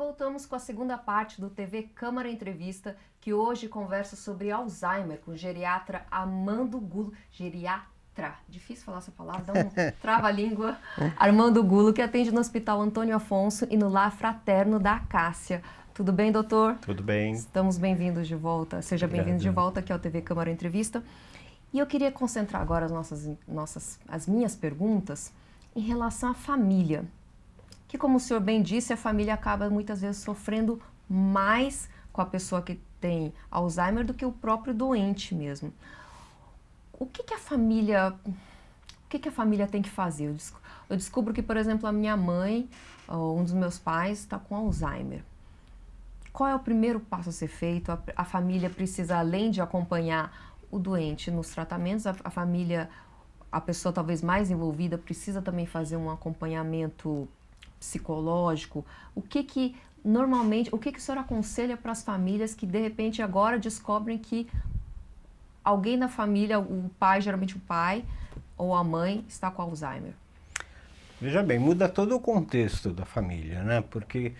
voltamos com a segunda parte do TV Câmara Entrevista, que hoje conversa sobre Alzheimer com o geriatra Armando Gulo. Geriatra, difícil falar essa palavra, dá um trava-língua. Armando Gulo, que atende no Hospital Antônio Afonso e no Lar Fraterno da Acácia. Tudo bem, doutor? Tudo bem. Estamos bem-vindos de volta. Seja bem-vindo de volta aqui ao TV Câmara Entrevista. E eu queria concentrar agora as minhas perguntas em relação à família. Que, como o senhor bem disse, a família acaba muitas vezes sofrendo mais com a pessoa que tem Alzheimer do que o próprio doente mesmo. O que a família tem que fazer? Eu descubro que, por exemplo, a minha mãe, um dos meus pais, está com Alzheimer. Qual é o primeiro passo a ser feito? A família precisa, além de acompanhar o doente nos tratamentos, a família, a pessoa talvez mais envolvida, precisa também fazer um acompanhamento psicológico. Normalmente, o que o senhor aconselha para as famílias que de repente agora descobrem que alguém da família, o pai, geralmente o pai ou a mãe, está com Alzheimer? Veja bem, muda todo o contexto da família, né? Porque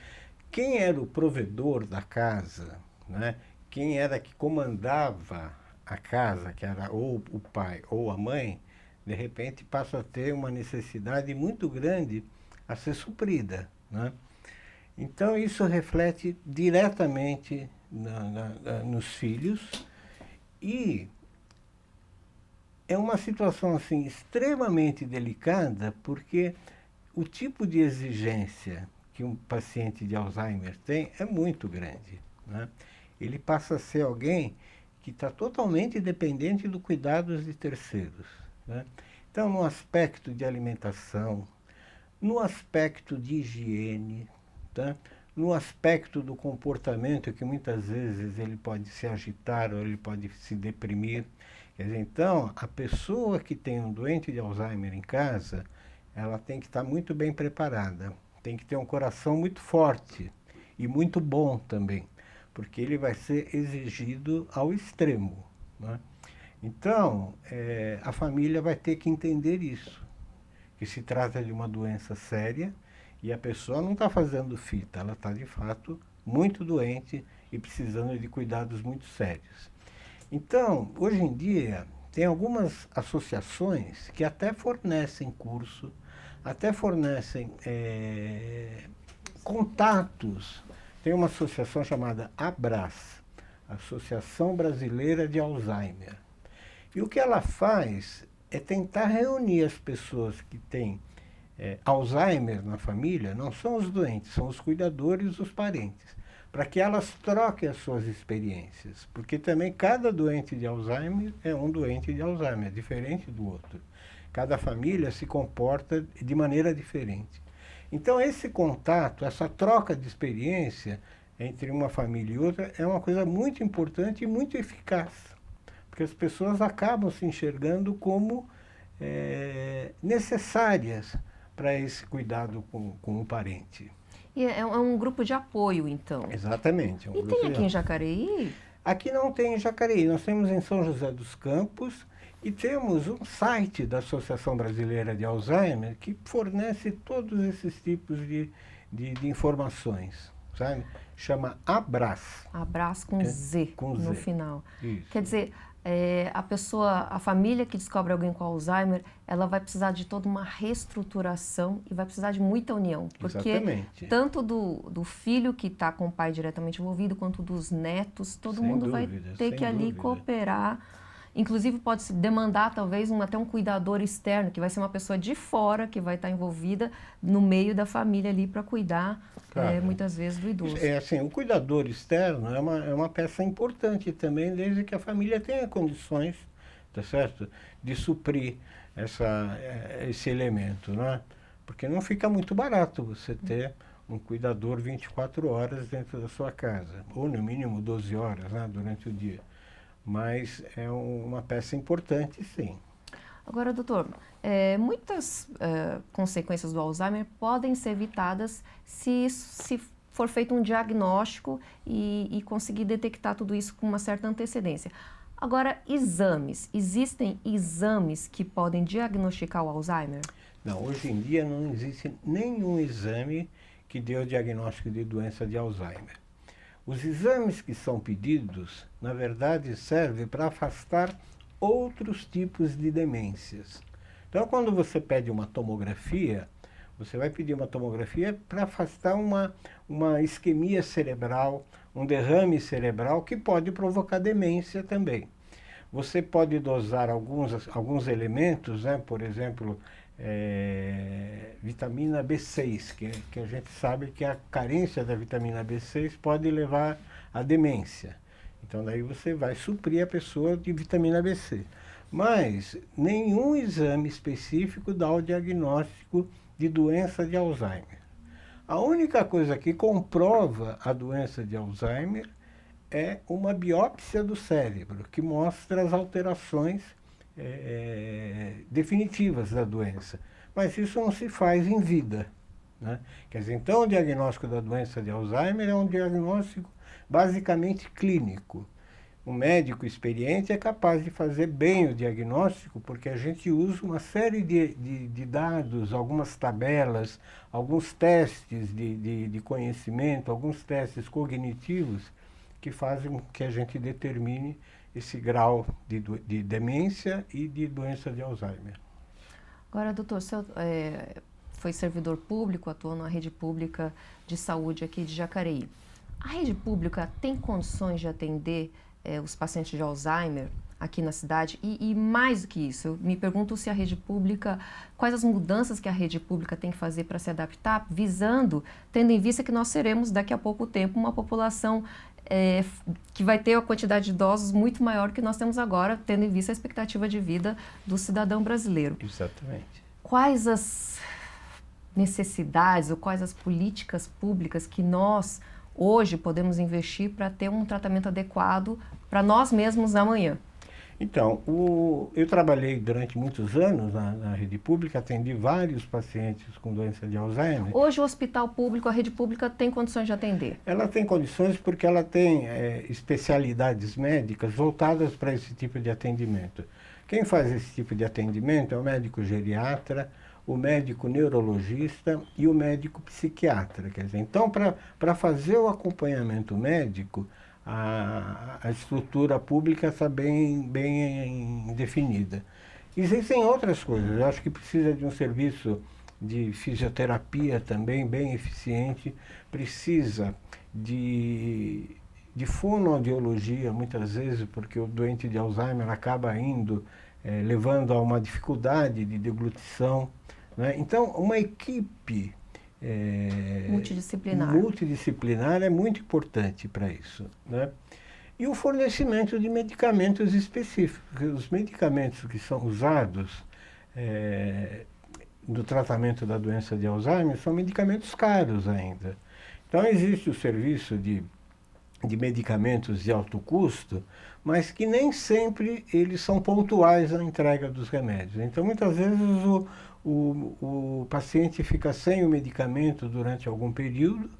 quem era o provedor da casa, né? Quem era que comandava a casa, que era ou o pai ou a mãe, de repente passa a ter uma necessidade muito grande a ser suprida, né? Então isso reflete diretamente nos filhos e é uma situação assim extremamente delicada, porque o tipo de exigência que um paciente de Alzheimer tem é muito grande, né? Ele passa a ser alguém que está totalmente dependente do cuidado de terceiros, né? Então, no aspecto de alimentação, no aspecto de higiene, tá? No aspecto do comportamento, que muitas vezes ele pode se agitar ou ele pode se deprimir. Quer dizer, então, a pessoa que tem um doente de Alzheimer em casa, ela tem que estar muito bem preparada, tem que ter um coração muito forte e muito bom também, porque ele vai ser exigido ao extremo, né? Então, a família vai ter que entender isso, que se trata de uma doença séria e a pessoa não está fazendo fita, ela está de fato muito doente e precisando de cuidados muito sérios. Então, hoje em dia, tem algumas associações que até fornecem curso, até fornecem contatos. Tem uma associação chamada ABRAS, Associação Brasileira de Alzheimer. E o que ela faz é tentar reunir as pessoas que têm Alzheimer na família, não são os doentes, são os cuidadores, os parentes, para que elas troquem as suas experiências, porque também cada doente de Alzheimer é um doente de Alzheimer, diferente do outro. Cada família se comporta de maneira diferente. Então esse contato, essa troca de experiência entre uma família e outra é uma coisa muito importante e muito eficaz, porque as pessoas acabam se enxergando como necessárias para esse cuidado com o parente. E é um grupo de apoio, então? Exatamente. E tem aqui em Jacareí? Aqui não tem em Jacareí, nós temos em São José dos Campos e temos um site da Associação Brasileira de Alzheimer que fornece todos esses tipos de informações, sabe? Chama ABRAS. ABRAS com Z no final. Isso. Quer dizer, a família que descobre alguém com Alzheimer, ela vai precisar de toda uma reestruturação e vai precisar de muita união. Porque Exatamente. tanto do filho que está com o pai diretamente envolvido, quanto dos netos, todo mundo vai ter que ali cooperar. Inclusive pode se demandar talvez até um cuidador externo, que vai ser uma pessoa de fora que vai estar envolvida no meio da família ali para cuidar, claro, muitas vezes do idoso. Assim, o cuidador externo é uma peça importante também, desde que a família tenha condições, tá certo, de suprir esse elemento, né? Porque não fica muito barato você ter um cuidador 24 horas dentro da sua casa, ou no mínimo 12 horas, né, durante o dia. Mas é uma peça importante, sim. Agora, doutor, muitas consequências do Alzheimer podem ser evitadas se for feito um diagnóstico e conseguir detectar tudo isso com uma certa antecedência. Agora, exames. Existem exames que podem diagnosticar o Alzheimer? Não, hoje em dia não existe nenhum exame que dê o diagnóstico de doença de Alzheimer. Os exames que são pedidos, na verdade, servem para afastar outros tipos de demências. Então, quando você pede uma tomografia, você vai pedir uma tomografia para afastar uma isquemia cerebral, um derrame cerebral que pode provocar demência também. Você pode dosar alguns elementos, né? Por exemplo, vitamina B6, que a gente sabe que a carência da vitamina B6 pode levar à demência. Então, daí você vai suprir a pessoa de vitamina B6. Mas nenhum exame específico dá o diagnóstico de doença de Alzheimer. A única coisa que comprova a doença de Alzheimer é uma biópsia do cérebro, que mostra as alterações definitivas da doença. Mas isso não se faz em vida, né? Quer dizer, então o diagnóstico da doença de Alzheimer é um diagnóstico basicamente clínico. Um médico experiente é capaz de fazer bem o diagnóstico, porque a gente usa uma série de dados, algumas tabelas, alguns testes de conhecimento, alguns testes cognitivos que fazem com que a gente determine esse grau de demência e de doença de Alzheimer. Agora, doutor, o senhor foi servidor público, atuou na rede pública de saúde aqui de Jacareí. A rede pública tem condições de atender os pacientes de Alzheimer aqui na cidade? E mais do que isso, eu me pergunto se a rede pública, quais as mudanças que a rede pública tem que fazer para se adaptar, tendo em vista que nós seremos daqui a pouco tempo uma população que vai ter a quantidade de idosos muito maior que nós temos agora, tendo em vista a expectativa de vida do cidadão brasileiro. Exatamente. Quais as necessidades ou quais as políticas públicas que nós hoje podemos investir para ter um tratamento adequado para nós mesmos amanhã? Então, eu trabalhei durante muitos anos na rede pública, atendi vários pacientes com doença de Alzheimer. Hoje o hospital público, a rede pública tem condições de atender? Ela tem condições porque ela tem especialidades médicas voltadas para esse tipo de atendimento. Quem faz esse tipo de atendimento é o médico geriatra, o médico neurologista e o médico psiquiatra. Quer dizer, então, para fazer o acompanhamento médico, a estrutura pública está bem definida. Existem outras coisas. Eu acho que precisa de um serviço de fisioterapia também bem eficiente, precisa de fonoaudiologia, muitas vezes, porque o doente de Alzheimer acaba levando a uma dificuldade de deglutição, né? Então, uma equipe multidisciplinar é muito importante para isso, né? E o fornecimento de medicamentos específicos. Os medicamentos que são usados no tratamento da doença de Alzheimer são medicamentos caros ainda. Então, existe o serviço de medicamentos de alto custo, mas que nem sempre eles são pontuais na entrega dos remédios. Então, muitas vezes o paciente fica sem o medicamento durante algum período,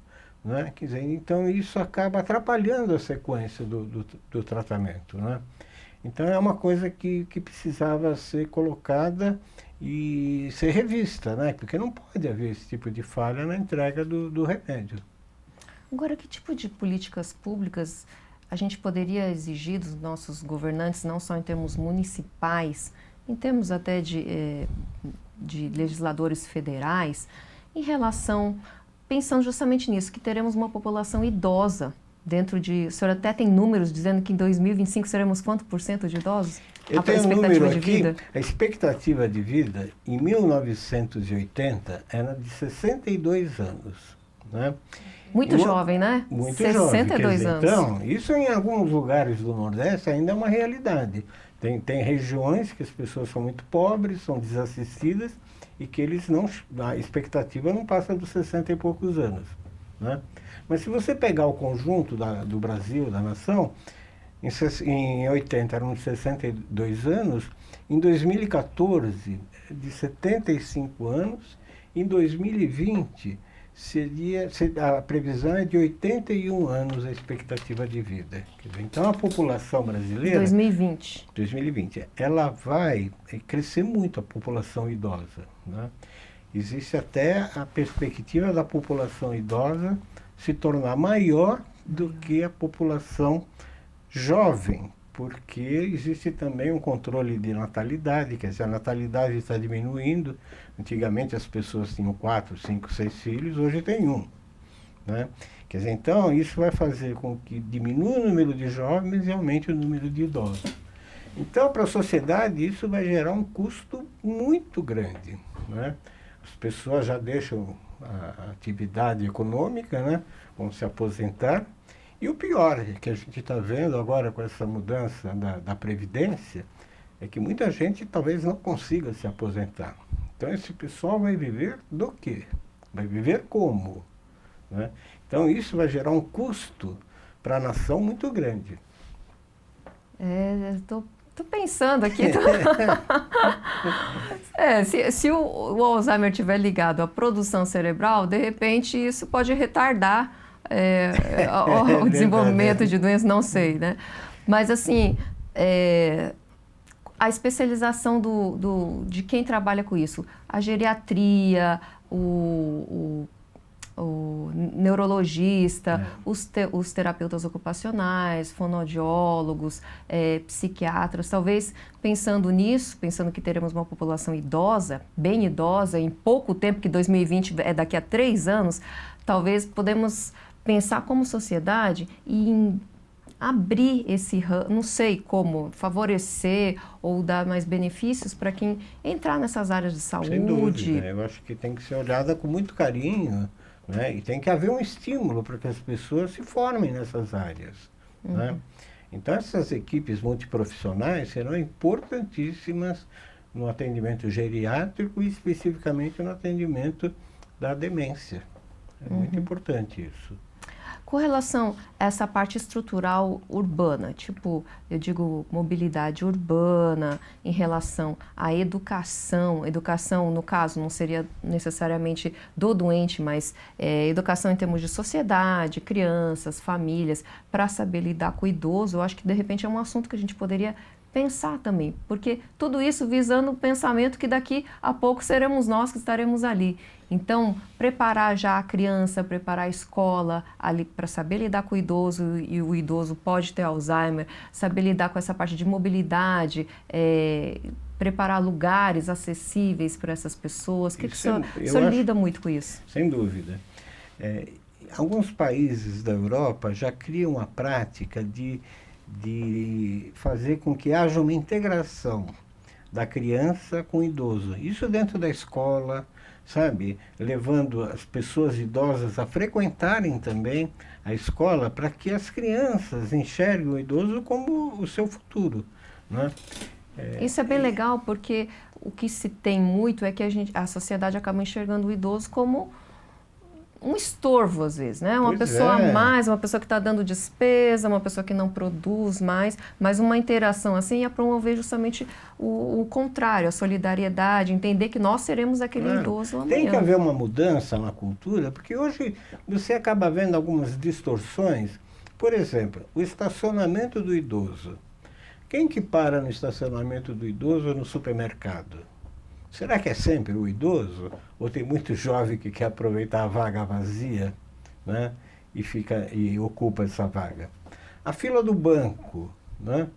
né? Quer dizer, então isso acaba atrapalhando a sequência do tratamento, né? Então é uma coisa que precisava ser colocada e ser revista, né? Porque não pode haver esse tipo de falha na entrega do remédio. Agora, que tipo de políticas públicas a gente poderia exigir dos nossos governantes, não só em termos municipais, em termos até de legisladores federais, em relação, pensando justamente nisso, que teremos uma população idosa dentro de... O senhor até tem números dizendo que em 2025 seremos quanto por cento de idosos? Eu tenho um número aqui, a expectativa de vida em 1980 era de 62 anos, né? Muito jovem, né? Muito 62 jovem. anos. Então, isso em alguns lugares do Nordeste ainda é uma realidade. Tem regiões que as pessoas são muito pobres, são desassistidas e que a expectativa não passa dos 60 e poucos anos, né? Mas se você pegar o conjunto do Brasil, da nação, em 80 eram 62 anos, em 2014 de 75 anos, em 2020 a previsão é de 81 anos a expectativa de vida. Quer dizer, então a população brasileira... 2020, ela vai crescer muito, a população idosa, né? existe até a perspectiva da população idosa se tornar maior do que a população jovem, porque existe também um controle de natalidade, quer dizer, a natalidade está diminuindo. Antigamente as pessoas tinham 4, 5, 6 filhos, hoje tem um, né? Quer dizer, então isso vai fazer com que diminua o número de jovens e aumente o número de idosos. Então, para a sociedade, isso vai gerar um custo muito grande, né? As pessoas já deixam a atividade econômica, né? Vão se aposentar. E o pior que a gente está vendo agora com essa mudança da Previdência é que muita gente talvez não consiga se aposentar. Então, esse pessoal vai viver do quê? Vai viver como? Né? Então, isso vai gerar um custo para a nação muito grande. Estou pensando aqui. Se o Alzheimer estiver ligado à produção cerebral, de repente isso pode retardar o desenvolvimento de doenças, não sei, né? Mas assim, a especialização de quem trabalha com isso, a geriatria, o neurologista, os terapeutas ocupacionais, fonoaudiólogos, psiquiatras, talvez pensando nisso, pensando que teremos uma população idosa, bem idosa, em pouco tempo, que 2020 é daqui a 3 anos, talvez podemos pensar como sociedade em abrir não sei como, favorecer ou dar mais benefícios para quem entrar nessas áreas de saúde. Sem dúvida, eu acho que tem que ser olhada com muito carinho, né? E tem que haver um estímulo para que as pessoas se formem nessas áreas, né? Então, essas equipes multiprofissionais serão importantíssimas no atendimento geriátrico e especificamente no atendimento da demência. É muito importante isso. Com relação a essa parte estrutural urbana, tipo, eu digo mobilidade urbana, em relação à educação, no caso não seria necessariamente do doente, mas educação em termos de sociedade, crianças, famílias, para saber lidar com o idoso, eu acho que de repente é um assunto que a gente poderia pensar também, porque tudo isso visando o pensamento que daqui a pouco seremos nós que estaremos ali. Então, preparar já a criança, preparar a escola ali para saber lidar com o idoso, e o idoso pode ter Alzheimer, saber lidar com essa parte de mobilidade, preparar lugares acessíveis para essas pessoas. O que o senhor lida muito com isso? Sem dúvida. Alguns países da Europa já criam a prática de fazer com que haja uma integração da criança com o idoso. Isso dentro da escola, sabe? Levando as pessoas idosas a frequentarem também a escola para que as crianças enxerguem o idoso como o seu futuro, né? Isso é bem legal, porque o que se tem muito é que a sociedade acaba enxergando o idoso como um estorvo, às vezes, né? Uma pessoa a mais, uma pessoa que está dando despesa, uma pessoa que não produz mais, mas uma interação assim ia promover justamente o contrário, a solidariedade, entender que nós seremos aquele idoso amanhã. Tem que haver uma mudança na cultura, porque hoje você acaba vendo algumas distorções. Por exemplo, o estacionamento do idoso. Quem que para no estacionamento do idoso no supermercado? Será que é sempre o idoso? Ou tem muito jovem que quer aproveitar a vaga vazia, né? E ocupa essa vaga? A fila do banco, né?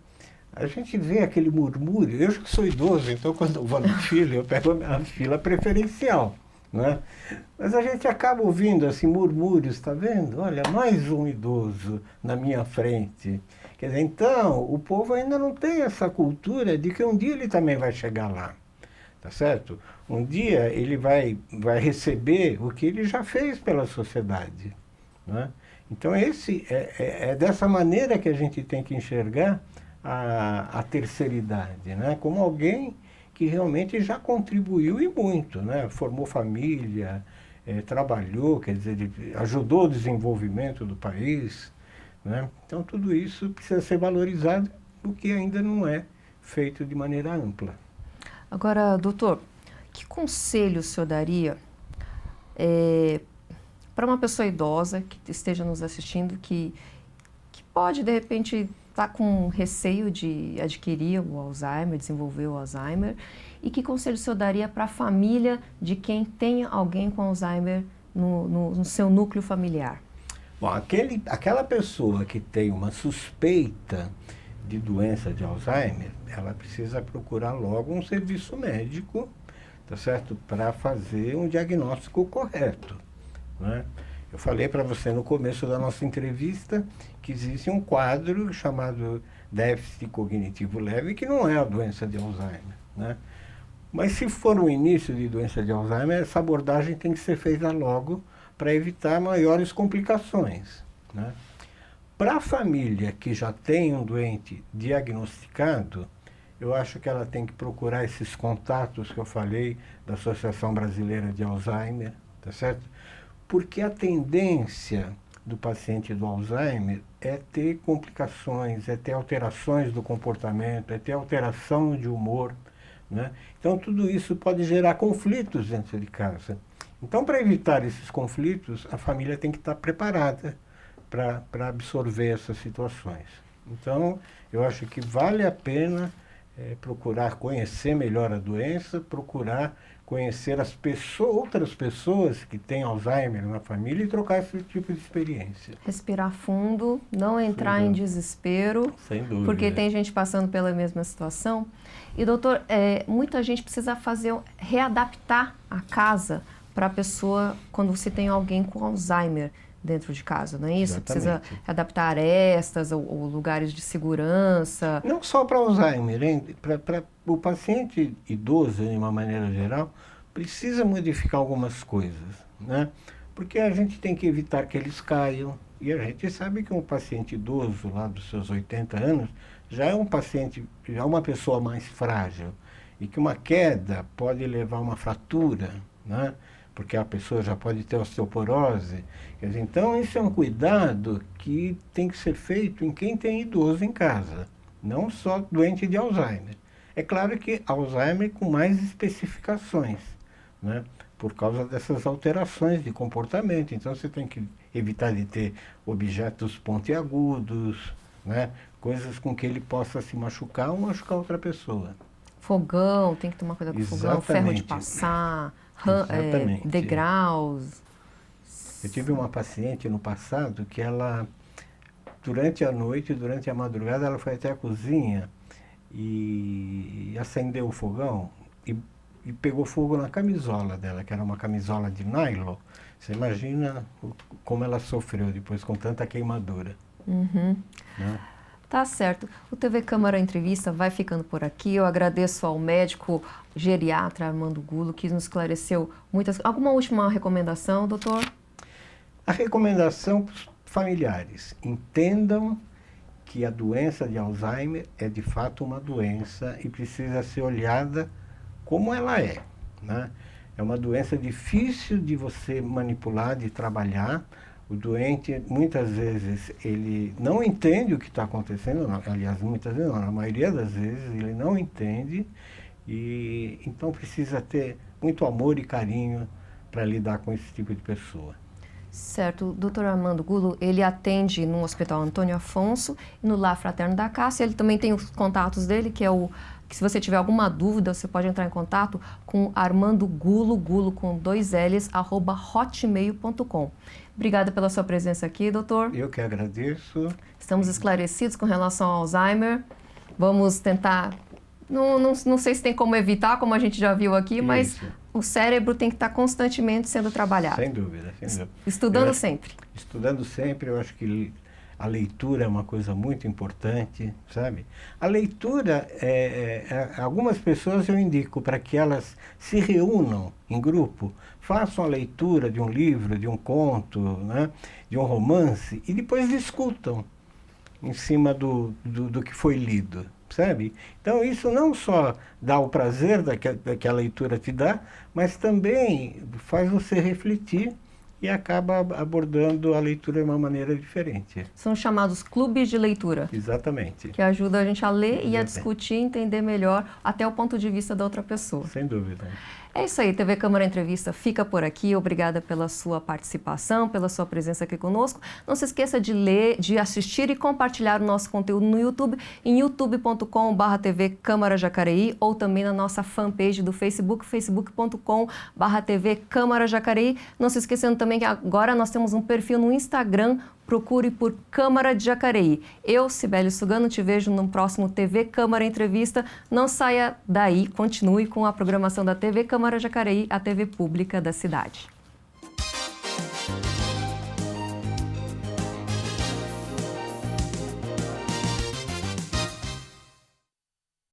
A gente vê aquele murmúrio. Eu que sou idoso, então quando eu vou na fila, eu pego a fila preferencial, né? Mas a gente acaba ouvindo assim murmúrios, está vendo? Olha, mais um idoso na minha frente. Quer dizer, então, o povo ainda não tem essa cultura de que um dia ele também vai chegar lá. Tá certo? Um dia ele vai receber o que ele já fez pela sociedade, né? Então é dessa maneira que a gente tem que enxergar a terceira idade, né? Como alguém que realmente já contribuiu e muito, né? Formou família, trabalhou, quer dizer, ajudou o desenvolvimento do país, né? Então tudo isso precisa ser valorizado, o que ainda não é feito de maneira ampla. Agora, doutor, que conselho o senhor daria para uma pessoa idosa que esteja nos assistindo, que pode, de repente, está com receio de adquirir o Alzheimer, desenvolver o Alzheimer. E que conselho o senhor daria para a família de quem tem alguém com Alzheimer no seu núcleo familiar? Bom, aquela pessoa que tem uma suspeita de doença de Alzheimer, ela precisa procurar logo um serviço médico, tá certo? Para fazer um diagnóstico correto, né? Eu falei para você no começo da nossa entrevista que existe um quadro chamado déficit cognitivo leve, que não é a doença de Alzheimer, né? Mas se for o início de doença de Alzheimer, essa abordagem tem que ser feita logo para evitar maiores complicações, né? Para a família que já tem um doente diagnosticado, eu acho que ela tem que procurar esses contatos que eu falei da Associação Brasileira de Alzheimer, tá certo? Porque a tendência do paciente do Alzheimer é ter complicações, é ter alterações do comportamento, é ter alteração de humor, né? Então, tudo isso pode gerar conflitos dentro de casa. Então, para evitar esses conflitos, a família tem que estar preparada para absorver essas situações. Então, eu acho que vale a pena procurar conhecer melhor a doença, procurar conhecer outras pessoas que têm Alzheimer na família e trocar esse tipo de experiência. Respirar fundo, não entrar em desespero, sem dúvida, porque tem gente passando pela mesma situação. E, doutor, muita gente precisa readaptar a casa para a pessoa quando você tem alguém com Alzheimer dentro de casa, não é isso? Exatamente. Precisa adaptar arestas ou lugares de segurança. Não só para Alzheimer, hein? Para o paciente idoso, de uma maneira geral, precisa modificar algumas coisas, né? Porque a gente tem que evitar que eles caiam. E a gente sabe que um paciente idoso, lá dos seus 80 anos, já é um paciente, já é uma pessoa mais frágil. E que uma queda pode levar a uma fratura, né? Porque a pessoa já pode ter osteoporose. Quer dizer, então, isso é um cuidado que tem que ser feito em quem tem idoso em casa, não só doente de Alzheimer. É claro que Alzheimer com mais especificações, né? Por causa dessas alterações de comportamento. Então, você tem que evitar de ter objetos pontiagudos, né? Coisas com que ele possa se machucar ou machucar outra pessoa. Fogão, tem que tomar cuidado com o fogão, ferro de passar, degraus. Eu tive uma paciente no passado que ela, durante a noite, durante a madrugada, ela foi até a cozinha e acendeu o fogão e pegou fogo na camisola dela, que era uma camisola de nylon. Você imagina como ela sofreu depois com tanta queimadura. Uhum. Né? Tá certo. O TV Câmara Entrevista vai ficando por aqui. Eu agradeço ao médico geriatra Armando Gulo, que nos esclareceu muitas... Alguma última recomendação, doutor? A recomendação para os familiares: entendam que a doença de Alzheimer é de fato uma doença e precisa ser olhada como ela é, né? É uma doença difícil de você manipular, de trabalhar. O doente, muitas vezes, ele não entende o que está acontecendo, aliás, muitas vezes não, na maioria das vezes ele não entende, e então precisa ter muito amor e carinho para lidar com esse tipo de pessoa. Certo. O doutor Armando Gulo, ele atende no Hospital Antônio Afonso e no Lar Fraterno da Cássia. Ele também tem os contatos dele, que que se você tiver alguma dúvida, você pode entrar em contato com Armando Gulo, Gulo com 2 L's, @hotmail.com. Obrigada pela sua presença aqui, doutor. Eu que agradeço. Estamos esclarecidos com relação ao Alzheimer. Vamos tentar... Não sei se tem como evitar, como a gente já viu aqui, mas o cérebro tem que estar constantemente sendo trabalhado. Sem dúvida, sem dúvida. Estudando sempre. Estudando sempre, eu acho que a leitura é uma coisa muito importante, sabe? A leitura, algumas pessoas eu indico para que elas se reúnam em grupo, façam a leitura de um livro, de um conto, né? De um romance, e depois discutam em cima do que foi lido, sabe? Então, isso não só dá o prazer que a leitura te dá, mas também faz você refletir e acaba abordando a leitura de uma maneira diferente. São chamados clubes de leitura. Exatamente. Que ajuda a gente a ler e a discutir, entender melhor até o ponto de vista da outra pessoa. Sem dúvida. É isso aí, TV Câmara Entrevista fica por aqui. Obrigada pela sua participação, pela sua presença aqui conosco. Não se esqueça de ler, de assistir e compartilhar o nosso conteúdo no YouTube, em youtube.com/TV Câmara Jacareí, ou também na nossa fanpage do Facebook, facebook.com/TV Câmara Jacareí. Não se esquecendo também que agora nós temos um perfil no Instagram, procure por Câmara de Jacareí. Eu, Cibele Sugano, te vejo no próximo TV Câmara Entrevista. Não saia daí, continue com a programação da TV Câmara Jacareí, a TV pública da cidade.